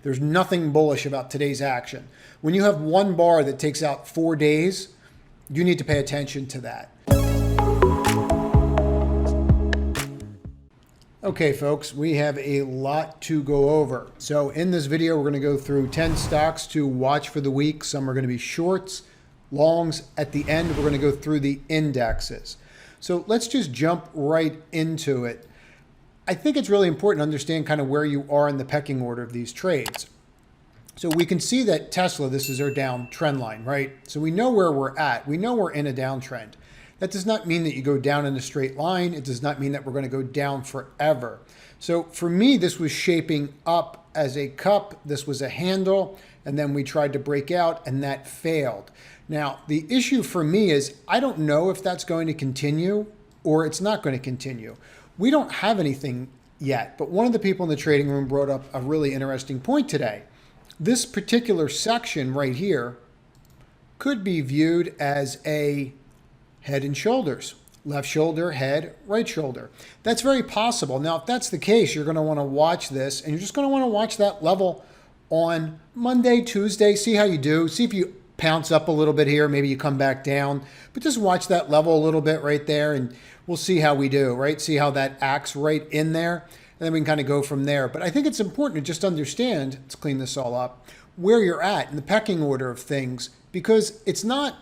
There's nothing bullish about today's action. When you have one bar that takes out 4 days, you need to pay attention to that. Okay, folks, we have a lot to go over. So in this video, we're going to go through 10 stocks to watch for the week. Some are going to be shorts, longs. At the end, we're going to go through the indexes. So let's just jump right into it. I think it's really important to understand kind of where you are in the pecking order of these trades. So we can see that Tesla, this is our down trend line, right? So we know where we're at. We know we're in a downtrend. That does not mean that you go down in a straight line. It does not mean that we're going to go down forever. So for me, this was shaping up as a cup. This was a handle, and then we tried to break out, and that failed. Now, the issue for me is I don't know if that's going to continue or it's not going to continue. We don't have anything yet, but one of the people in the trading room brought up a really interesting point today. This particular section right here could be viewed as a head and shoulders. Left shoulder, head, right shoulder. That's very possible. Now, if that's the case, you're going to want to watch this, and you're just going to want to watch that level on Monday, Tuesday, see how you do. See if you pounce up a little bit here. Maybe you come back down, but just watch that level a little bit right there, and we'll see how we do, right? See how that acts right in there, and then we can kind of go from there. But I think it's important to just understand, let's clean this all up, where you're at in the pecking order of things, because it's not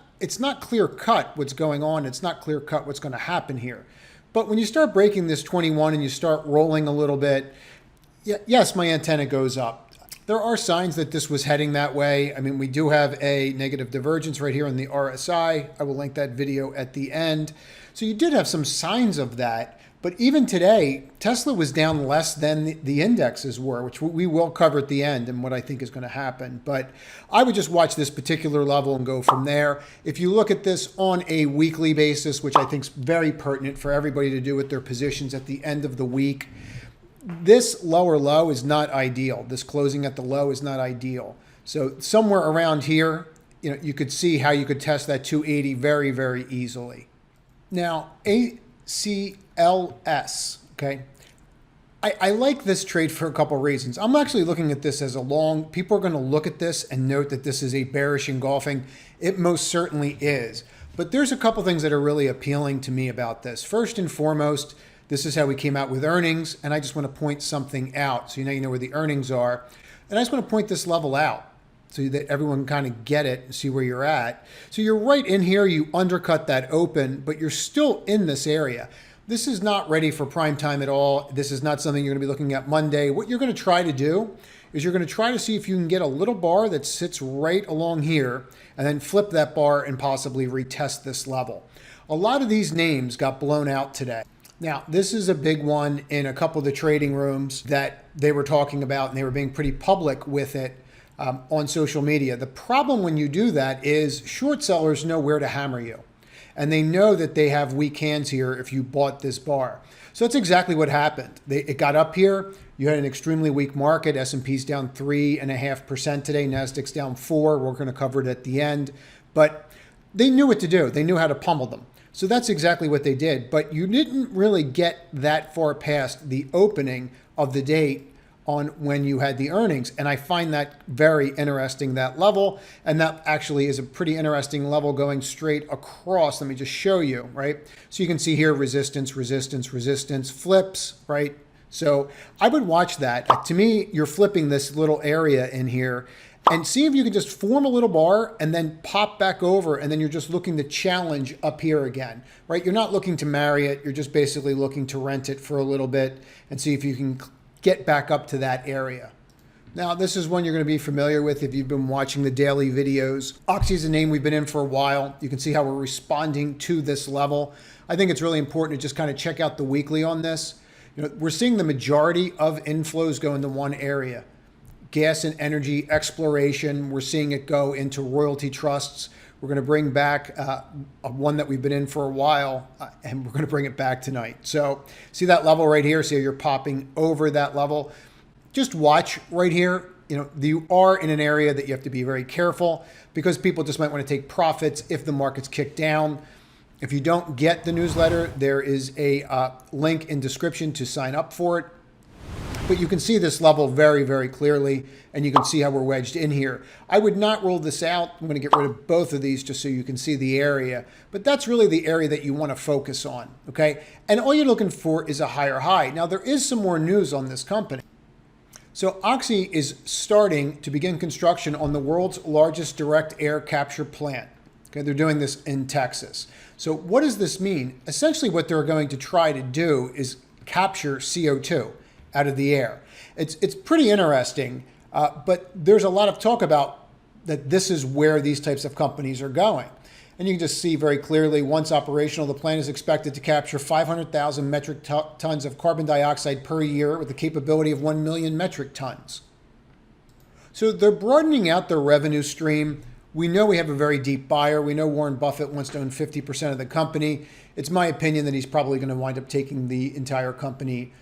clear cut what's going on. It's not clear cut what's going to happen here. But when you start breaking this 21 and you start rolling a little bit, yes, my antenna goes up. There are signs that this was heading that way. I mean, we do have a negative divergence right here on the RSI. I will link that video at the end. So you did have some signs of that. But even today, Tesla was down less than the indexes were, which we will cover at the end and what I think is going to happen. But I would just watch this particular level and go from there. If you look at this on a weekly basis, which I think is very pertinent for everybody to do with their positions at the end of the week, this lower low is not ideal. This closing at the low is not ideal. So somewhere around here, you could see how you could test that 280 very, very easily. Now, ACLS, okay? I like this trade for a couple reasons. I'm actually looking at this as a long. People are going to look at this and note that this is a bearish engulfing. It most certainly is. But there's a couple things that are really appealing to me about this. First and foremost, this is how we came out with earnings, and I just want to point something out so you know where the earnings are. And I just want to point this level out so that everyone can kind of get it and see where you're at. So you're right in here, you undercut that open, but you're still in this area. This is not ready for prime time at all. This is not something you're going to be looking at Monday. What you're going to try to do is you're going to try to see if you can get a little bar that sits right along here and then flip that bar and possibly retest this level. A lot of these names got blown out today. Now, this is a big one in a couple of the trading rooms that they were talking about, and they were being pretty public with it on social media. The problem when you do that is short sellers know where to hammer you, and they know that they have weak hands here if you bought this bar. So that's exactly what happened. It got up here. You had an extremely weak market. S&P's down 3.5% today. Nasdaq's down 4%. We're going to cover it at the end. But they knew what to do. They knew how to pummel them. So that's exactly what they did. But you didn't really get that far past the opening of the date on when you had the earnings. And I find that very interesting, that level. And that actually is a pretty interesting level going straight across. Let me just show you, right? So you can see here resistance, resistance, resistance, flips, right? So I would watch that. To me, you're flipping this little area in here and see if you can just form a little bar and then pop back over, and then you're just looking to challenge up here again, right? You're not looking to marry it. You're just basically looking to rent it for a little bit and see if you can get back up to that area. Now, this is one you're going to be familiar with if you've been watching the daily videos. Oxy is a name we've been in for a while. You can see how we're responding to this level. I think it's really important to just kind of check out the weekly on this. We're seeing the majority of inflows go into one area. Gas and energy exploration. We're seeing it go into royalty trusts. We're going to bring back one that we've been in for a while, and we're going to bring it back tonight. So see that level right here? See how you're popping over that level? Just watch right here. You are in an area that you have to be very careful because people just might want to take profits if the market's kicked down. If you don't get the newsletter, there is a link in description to sign up for it. But you can see this level very, very clearly, and you can see how we're wedged in here. I would not rule this out. I'm going to get rid of both of these just so you can see the area. But that's really the area that you want to focus on, okay? And all you're looking for is a higher high. Now, there is some more news on this company. So Oxy is starting to begin construction on the world's largest direct air capture plant. Okay, they're doing this in Texas. So what does this mean? Essentially what they're going to try to do is capture CO2 out of the air. It's pretty interesting, but there's a lot of talk about that this is where these types of companies are going. And you can just see very clearly, once operational, the plant is expected to capture 500,000 metric tons of carbon dioxide per year with the capability of 1 million metric tons. So they're broadening out their revenue stream. We know we have a very deep buyer. We know Warren Buffett wants to own 50% of the company. It's my opinion that he's probably going to wind up taking the entire company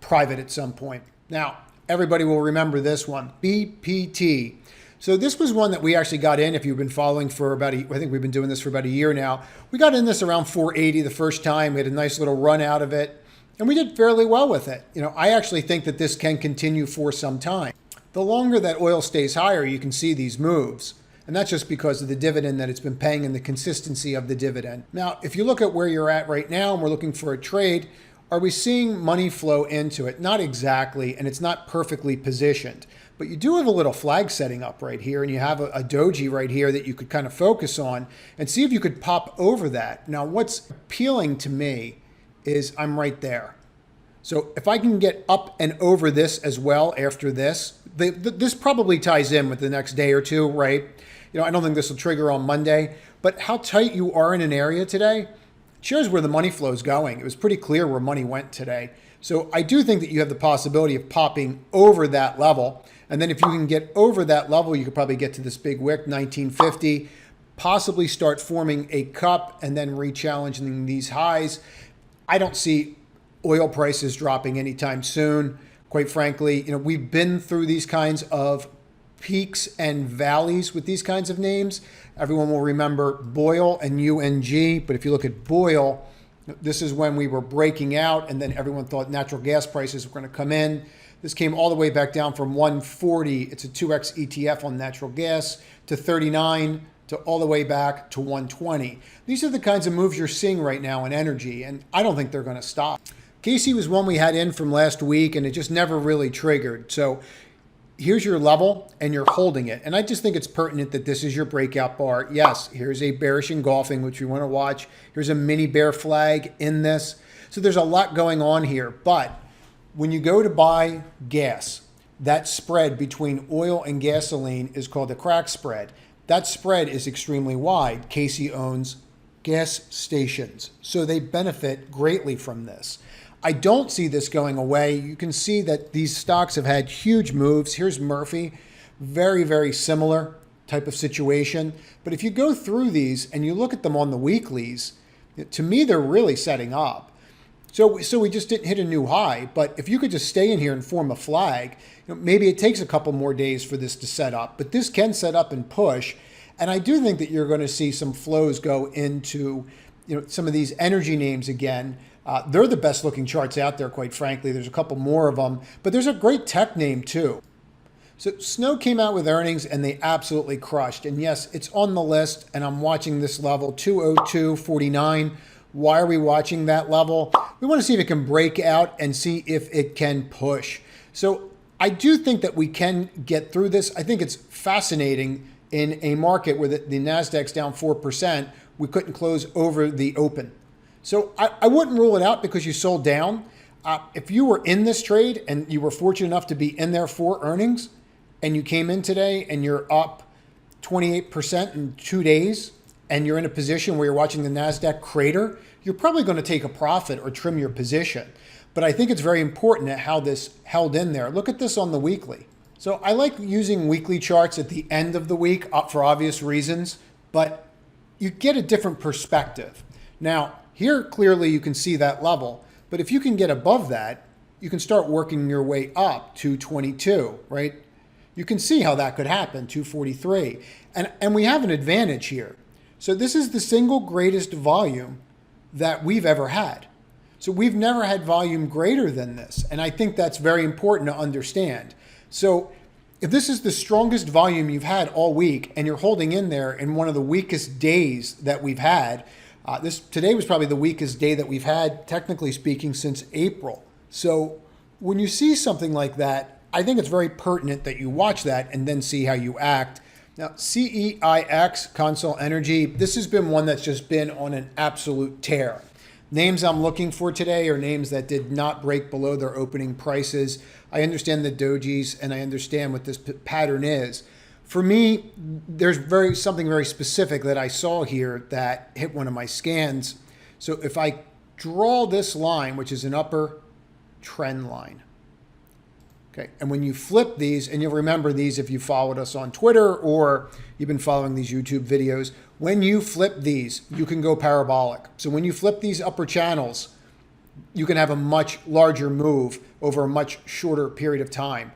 private at some point. Now, everybody will remember this one, BPT. So this was one that we actually got in. If you've been following for I think we've been doing this for about a year now. We got in this around 480 the first time. We had a nice little run out of it, and we did fairly well with it. I actually think that this can continue for some time. The longer that oil stays higher, you can see these moves. And that's just because of the dividend that it's been paying and the consistency of the dividend. Now, if you look at where you're at right now and we're looking for a trade, are we seeing money flow into it? Not exactly, and it's not perfectly positioned. But you do have a little flag setting up right here, and you have a doji right here that you could kind of focus on and see if you could pop over that. Now, what's appealing to me is I'm right there. So if I can get up and over this as well after this, this probably ties in with the next day or two, right? I don't think this will trigger on Monday, but how tight you are in an area today shows where the money flow is going. It was pretty clear where money went today. So I do think that you have the possibility of popping over that level. And then if you can get over that level, you could probably get to this big wick, 1950, possibly start forming a cup and then re-challenging these highs. I don't see oil prices dropping anytime soon. Quite frankly, we've been through these kinds of peaks and valleys with these kinds of names. Everyone will remember Boyle and UNG, but if you look at Boyle, this is when we were breaking out and then everyone thought natural gas prices were going to come in. This came all the way back down from 140, it's a 2x ETF on natural gas, to 39, to all the way back to 120. These are the kinds of moves you're seeing right now in energy, and I don't think they're going to stop. Casey was one we had in from last week, and it just never really triggered. So here's your level, and you're holding it. And I just think it's pertinent that this is your breakout bar. Yes, here's a bearish engulfing, which we want to watch. Here's a mini bear flag in this. So there's a lot going on here, but when you go to buy gas, that spread between oil and gasoline is called the crack spread. That spread is extremely wide. Casey owns gas stations, so they benefit greatly from this. I don't see this going away. You can see that these stocks have had huge moves. Here's Murphy, very, very similar type of situation. But if you go through these and you look at them on the weeklies, to me, they're really setting up. So we just didn't hit a new high, but if you could just stay in here and form a flag, maybe it takes a couple more days for this to set up, but this can set up and push. And I do think that you're going to see some flows go into some of these energy names again. They're the best looking charts out there, quite frankly. There's a couple more of them, but there's a great tech name too. So Snow came out with earnings and they absolutely crushed. And yes, it's on the list and I'm watching this level, 202.49. Why are we watching that level? We want to see if it can break out and see if it can push. So I do think that we can get through this. I think it's fascinating in a market where the NASDAQ's down 4%, we couldn't close over the open. So I wouldn't rule it out because you sold down. If you were in this trade and you were fortunate enough to be in there for earnings and you came in today and you're up 28% in 2 days, and you're in a position where you're watching the NASDAQ crater, you're probably going to take a profit or trim your position. But I think it's very important at how this held in there. Look at this on the weekly. So I like using weekly charts at the end of the week for obvious reasons, but you get a different perspective. Now, here clearly you can see that level, but if you can get above that, you can start working your way up to 22, right? You can see how that could happen, 243. And we have an advantage here. So this is the single greatest volume that we've ever had. So we've never had volume greater than this. And I think that's very important to understand. So if this is the strongest volume you've had all week and you're holding in there in one of the weakest days that we've had, today was probably the weakest day that we've had, technically speaking, since April. So when you see something like that, I think it's very pertinent that you watch that and then see how you act. Now, CEIX, Consol Energy, this has been one that's just been on an absolute tear. Names I'm looking for today are names that did not break below their opening prices. I understand the dojis and I understand what this pattern is. For me, there's something very specific that I saw here that hit one of my scans. So if I draw this line, which is an upper trend line, okay, and when you flip these, and you'll remember these if you followed us on Twitter or you've been following these YouTube videos, when you flip these, you can go parabolic. So when you flip these upper channels, you can have a much larger move over a much shorter period of time.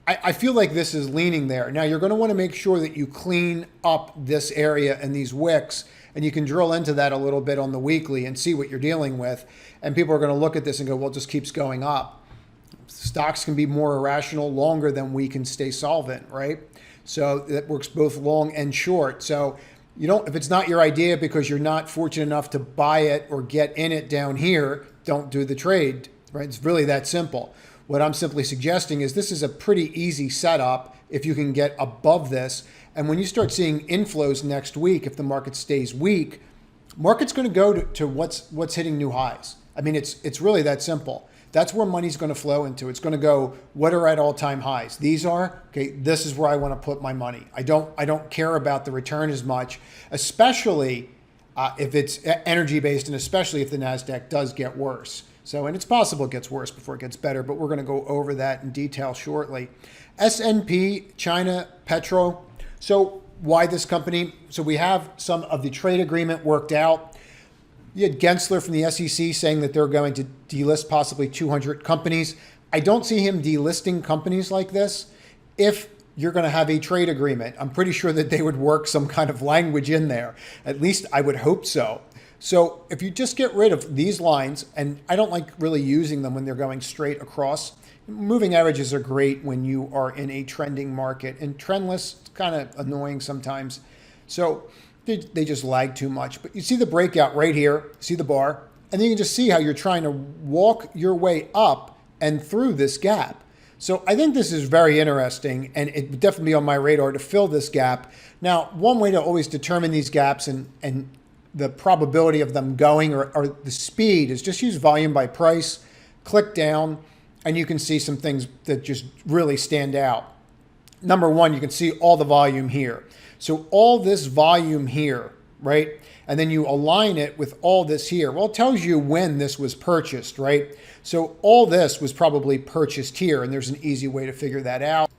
I feel like this is leaning there. Now, you're going to want to make sure that you clean up this area and these wicks, and you can drill into that a little bit on the weekly and see what you're dealing with. And people are going to look at this and go, well, it just keeps going up. Stocks can be more irrational longer than we can stay solvent, right? So that works both long and short. So if it's not your idea because you're not fortunate enough to buy it or get in it down here, don't do the trade, right? It's really that simple. What I'm simply suggesting is this is a pretty easy setup if you can get above this. And when you start seeing inflows next week, if the market stays weak, market's going to go to what's hitting new highs. I mean, it's really that simple. That's where money's going to flow into. It's going to go, what are at all-time highs? These are, okay, this is where I want to put my money. I don't care about the return as much, especially if it's energy-based and especially if the NASDAQ does get worse. So, and it's possible it gets worse before it gets better, but we're going to go over that in detail shortly. S&P, China, Petro. So why this company? So we have some of the trade agreement worked out. You had Gensler from the SEC saying that they're going to delist possibly 200 companies. I don't see him delisting companies like this if you're going to have a trade agreement. I'm pretty sure that they would work some kind of language in there. At least I would hope so. So if you just get rid of these lines, and I don't like really using them when they're going straight across. Moving averages are great when you are in a trending market, and trendless, it's kind of annoying sometimes. So they just lag too much. But you see the breakout right here, see the bar, and then you can just see how you're trying to walk your way up and through this gap. So I think this is very interesting, and it would definitely be on my radar to fill this gap. Now, one way to always determine these gaps and the probability of them going or the speed is just use volume by price, click down, and you can see some things that just really stand out. Number one, you can see all the volume here. So all this volume here, right? And then you align it with all this here. Well, it tells you when this was purchased, right? So all this was probably purchased here, and there's an easy way to figure that out.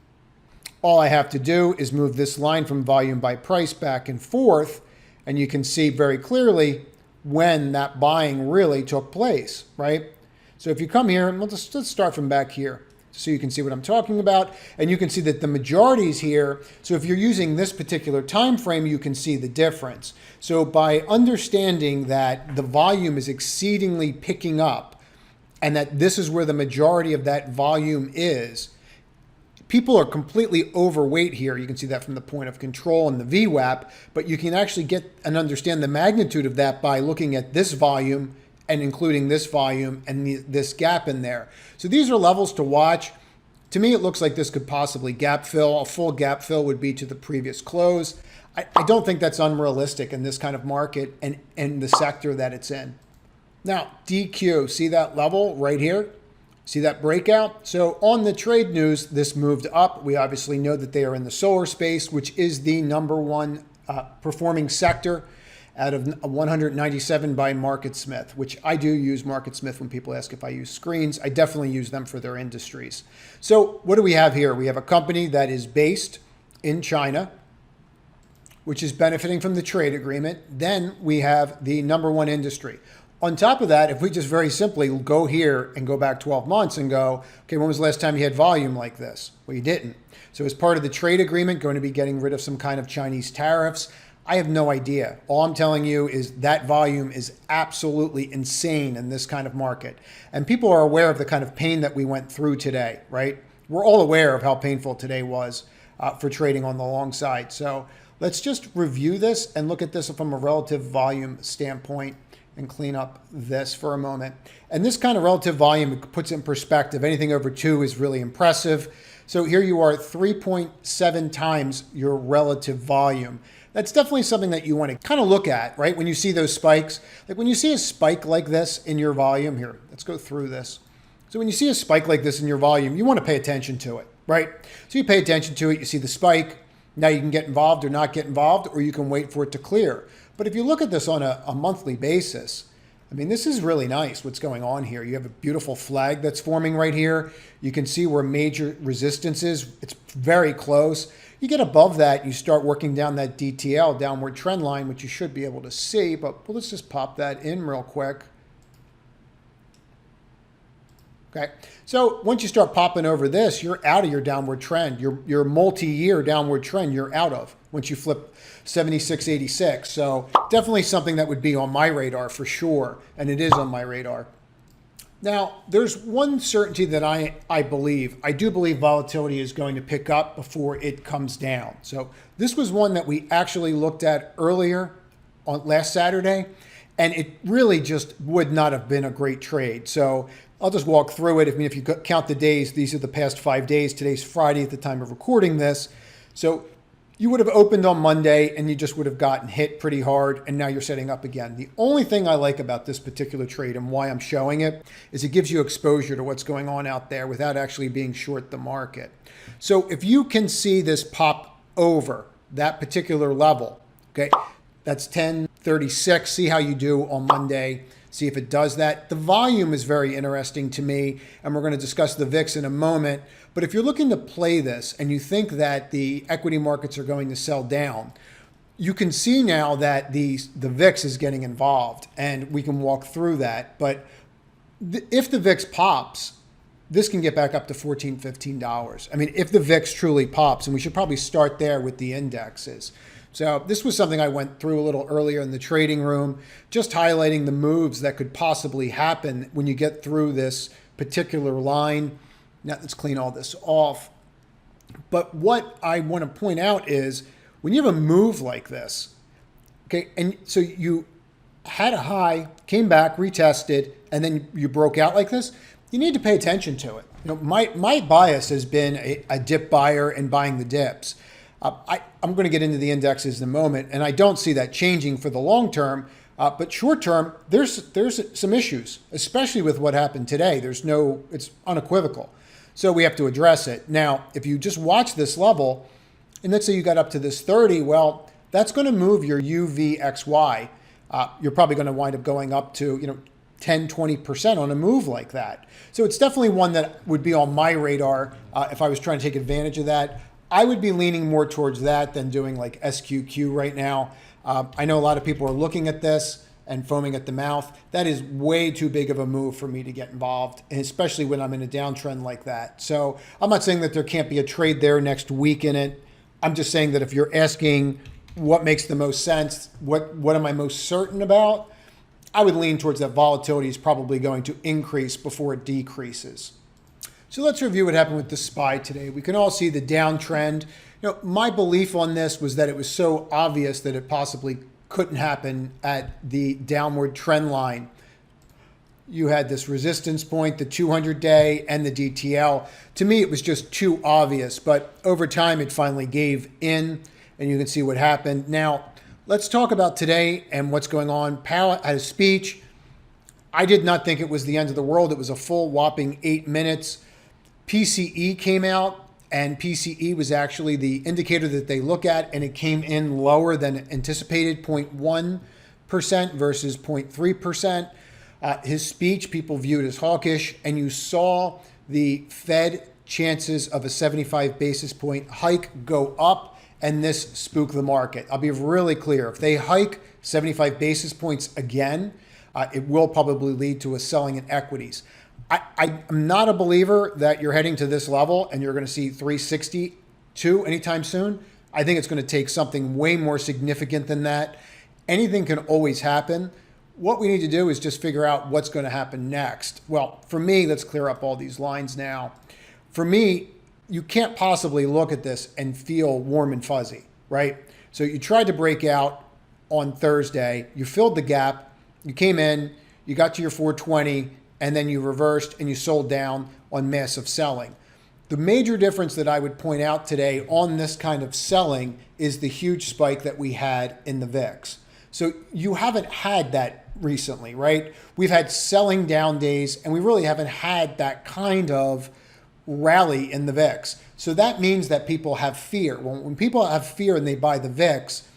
All I have to do is move this line from volume by price back and forth, and you can see very clearly when that buying really took place, right? So if you come here, and let's start from back here so you can see what I'm talking about. And you can see that the majority is here. So if you're using this particular time frame, you can see the difference. So by understanding that the volume is exceedingly picking up and that this is where the majority of that volume is, people are completely overweight here. You can see that from the point of control and the VWAP, but you can actually get and understand the magnitude of that by looking at this volume and including this volume and this gap in there. So these are levels to watch. To me, it looks like this could possibly gap fill. A full gap fill would be to the previous close. I don't think that's unrealistic in this kind of market and the sector that it's in. Now, DQ, see that level right here? See that breakout? So on the trade news, this moved up. We obviously know that they are in the solar space, which is the number one performing sector out of 197 by MarketSmith, which I do use MarketSmith when people ask if I use screens. I definitely use them for their industries. So what do we have here? We have a company that is based in China, which is benefiting from the trade agreement. Then we have the number one industry. On top of that, if we just very simply go here and go back 12 months and go, okay, when was the last time you had volume like this? Well, you didn't. So as part of the trade agreement, going to be getting rid of some kind of Chinese tariffs. I have no idea. All I'm telling you is that volume is absolutely insane in this kind of market. And people are aware of the kind of pain that we went through today, right? We're all aware of how painful today was for trading on the long side. So let's just review this and look at this from a relative volume standpoint and clean up this for a moment. And this kind of relative volume puts it in perspective. Anything over 2 is really impressive. So here you are at 3.7 times your relative volume. That's definitely something that you want to kind of look at, right? When you see those spikes, like when you see a spike like this in your volume here, let's go through this. So when you see a spike like this in your volume, you want to pay attention to it, right? So you pay attention to it, you see the spike. Now you can get involved or not get involved, or you can wait for it to clear. But if you look at this on a monthly basis, I mean, this is really nice what's going on here. You have a beautiful flag that's forming right here. You can see where major resistance is. It's very close. You get above that, you start working down that DTL, downward trend line, which you should be able to see, but let's just pop that in real quick. Okay, so once you start popping over this, you're out of your downward trend. Your multi-year downward trend you're out of once you flip 76.86. So definitely something that would be on my radar for sure, and it is on my radar. Now, there's one certainty that I believe. I do believe volatility is going to pick up before it comes down. So this was one that we actually looked at earlier on last Saturday, and it really just would not have been a great trade. So I'll just walk through it. I mean, if you count the days, these are the past 5 days. Today's Friday at the time of recording this. So you would have opened on Monday and you just would have gotten hit pretty hard, and now you're setting up again. The only thing I like about this particular trade and why I'm showing it is it gives you exposure to what's going on out there without actually being short the market. So if you can see this pop over that particular level, okay, that's 1036. See how you do on Monday. See if it does that. The volume is very interesting to me, and we're going to discuss the VIX in a moment. But if you're looking to play this and you think that the equity markets are going to sell down, you can see now that the VIX is getting involved, and we can walk through that. But if the VIX pops, this can get back up to $14, $15. I mean, if the VIX truly pops, and we should probably start there with the indexes. So this was something I went through a little earlier in the trading room, just highlighting the moves that could possibly happen when you get through this particular line. Now let's clean all this off. But what I want to point out is when you have a move like this, okay, and so you had a high, came back, retested, and then you broke out like this, you need to pay attention to it. You know, my bias has been a dip buyer and buying the dips. I'm going to get into the indexes in a moment, and I don't see that changing for the long term. But short term, there's some issues, especially with what happened today. It's unequivocal. So we have to address it. Now, if you just watch this level, and let's say you got up to this 30, well, that's going to move your UVXY. You're probably going to wind up going up to 10, 20% on a move like that. So it's definitely one that would be on my radar if I was trying to take advantage of that. I would be leaning more towards that than doing like SQQ right now. I know a lot of people are looking at this and foaming at the mouth. That is way too big of a move for me to get involved, and especially when I'm in a downtrend like that. So I'm not saying that there can't be a trade there next week in it. I'm just saying that if you're asking what makes the most sense, what am I most certain about, I would lean towards that volatility is probably going to increase before it decreases. So let's review what happened with the SPY today. We can all see the downtrend. My belief on this was that it was so obvious that it possibly couldn't happen at the downward trend line. You had this resistance point, the 200-day, and the DTL. To me, it was just too obvious, but over time, it finally gave in, and you can see what happened. Now, let's talk about today and what's going on. Powell had a speech. I did not think it was the end of the world. It was a full whopping 8 minutes. PCE came out, and PCE was actually the indicator that they look at, and it came in lower than anticipated, 0.1% versus 0.3%. His speech, people viewed as hawkish, and you saw the Fed chances of a 75 basis point hike go up, and this spooked the market. I'll be really clear. If they hike 75 basis points again, it will probably lead to a selling in equities. I'm not a believer that you're heading to this level and you're going to see 362 anytime soon. I think it's going to take something way more significant than that. Anything can always happen. What we need to do is just figure out what's going to happen next. Well, for me, let's clear up all these lines now. For me, you can't possibly look at this and feel warm and fuzzy, right? So you tried to break out on Thursday, you filled the gap, you came in, you got to your 420, and then you reversed and you sold down on massive selling. The major difference that I would point out today on this kind of selling is the huge spike that we had in the VIX. So you haven't had that recently, right? We've had selling down days, and we really haven't had that kind of rally in the VIX. So that means that people have fear. When people have fear and they buy the VIX,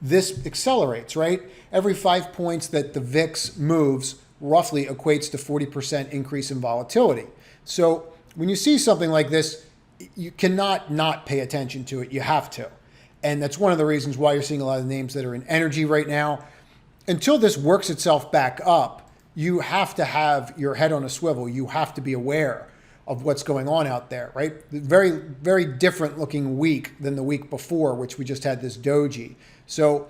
this accelerates, right? Every 5 points that the VIX moves roughly equates to 40% increase in volatility. So when you see something like this, you cannot not pay attention to it. You have to. And that's one of the reasons why you're seeing a lot of names that are in energy right now. Until this works itself back up, you have to have your head on a swivel. You have to be aware of what's going on out there, right? Very, very different looking week than the week before, which we just had this doji. So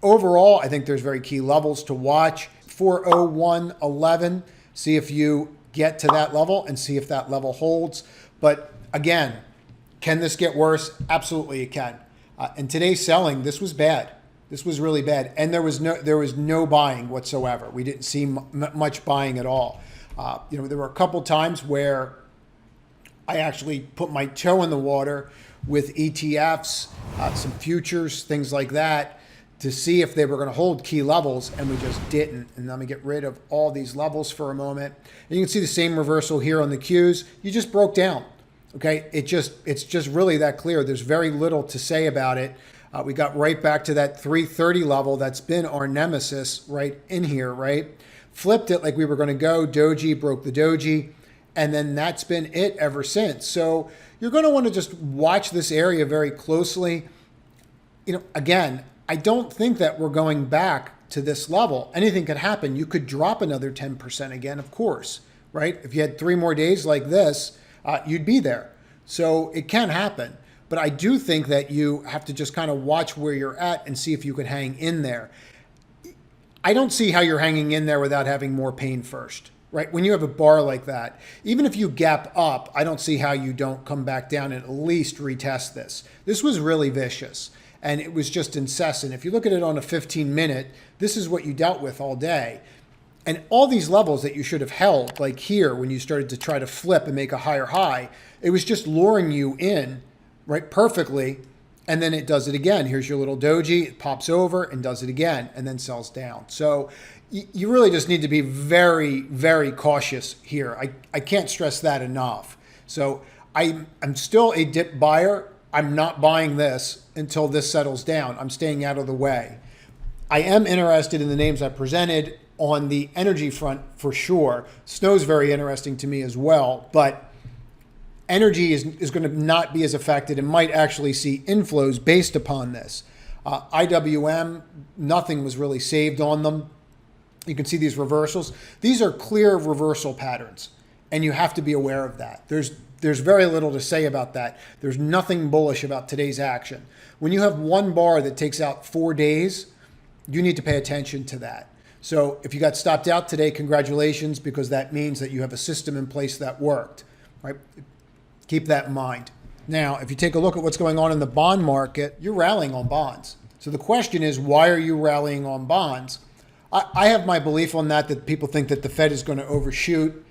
overall, I think there's very key levels to watch. 401.11, see if you get to that level and see if that level holds. But again, can this get worse? Absolutely it can. And today's selling, this was bad. This was really bad. And there was no buying whatsoever. We didn't see much buying at all. There were a couple times where I actually put my toe in the water with ETFs, some futures, things like that, to see if they were going to hold key levels, and we just didn't. And let me get rid of all these levels for a moment. And you can see the same reversal here on the Qs. You just broke down. Okay, it's just really that clear. There's very little to say about it. We got right back to that 330 level. That's been our nemesis right in here, right? Flipped it like we were going to go. Doji broke the doji. And then that's been it ever since. So you're going to want to just watch this area very closely. Again, I don't think that we're going back to this level. Anything could happen. You could drop another 10% again, of course, right? If you had 3 more days like this, you'd be there. So it can happen. But I do think that you have to just kind of watch where you're at and see if you can hang in there. I don't see how you're hanging in there without having more pain first, right? When you have a bar like that, even if you gap up, I don't see how you don't come back down and at least retest this. This was really vicious, and it was just incessant. If you look at it on a 15-minute, this is what you dealt with all day. And all these levels that you should have held, like here when you started to try to flip and make a higher high, it was just luring you in, right, perfectly, and then it does it again. Here's your little doji, it pops over and does it again, and then sells down. So you really just need to be very, very cautious here. I can't stress that enough. So I'm still a dip buyer. I'm not buying this until this settles down. I'm staying out of the way. I am interested in the names I presented on the energy front for sure. Snow's very interesting to me as well, but energy is going to not be as affected and might actually see inflows based upon this. IWM, nothing was really saved on them. You can see these reversals. These are clear reversal patterns, and you have to be aware of that. There's very little to say about that. There's nothing bullish about today's action. When you have one bar that takes out 4 days, you need to pay attention to that. So if you got stopped out today, congratulations, because that means that you have a system in place that worked, right? Keep that in mind. Now, if you take a look at what's going on in the bond market, you're rallying on bonds. So the question is, why are you rallying on bonds? I have my belief on that people think that the Fed is going to overshoot.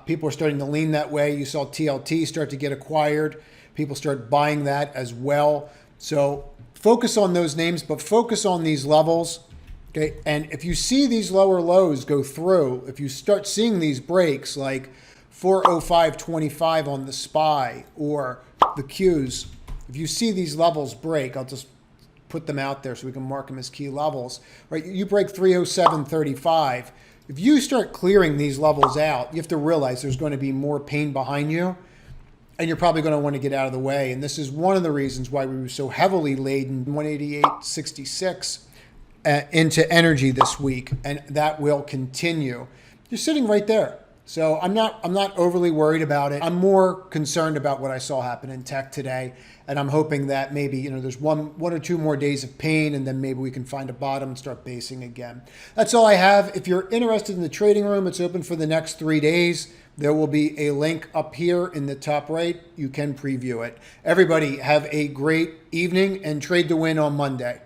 People are starting to lean that way. You saw TLT start to get acquired. People start buying that as well. So focus on those names, but focus on these levels. Okay, and if you see these lower lows go through, if you start seeing these breaks like 405.25 on the SPY or the Qs, if you see these levels break, I'll just put them out there so we can mark them as key levels, right? You break 307.35. If you start clearing these levels out, you have to realize there's going to be more pain behind you, and you're probably going to want to get out of the way. And this is one of the reasons why we were so heavily laden 188.66 into energy this week, and that will continue. You're sitting right there. So I'm not overly worried about it. I'm more concerned about what I saw happen in tech today, and I'm hoping that maybe there's one or two more days of pain, and then maybe we can find a bottom and start basing again. That's all I have. If you're interested in the trading room, it's open for the next 3 days. There will be a link up here in the top right. You can preview it. Everybody have a great evening and trade to win on Monday.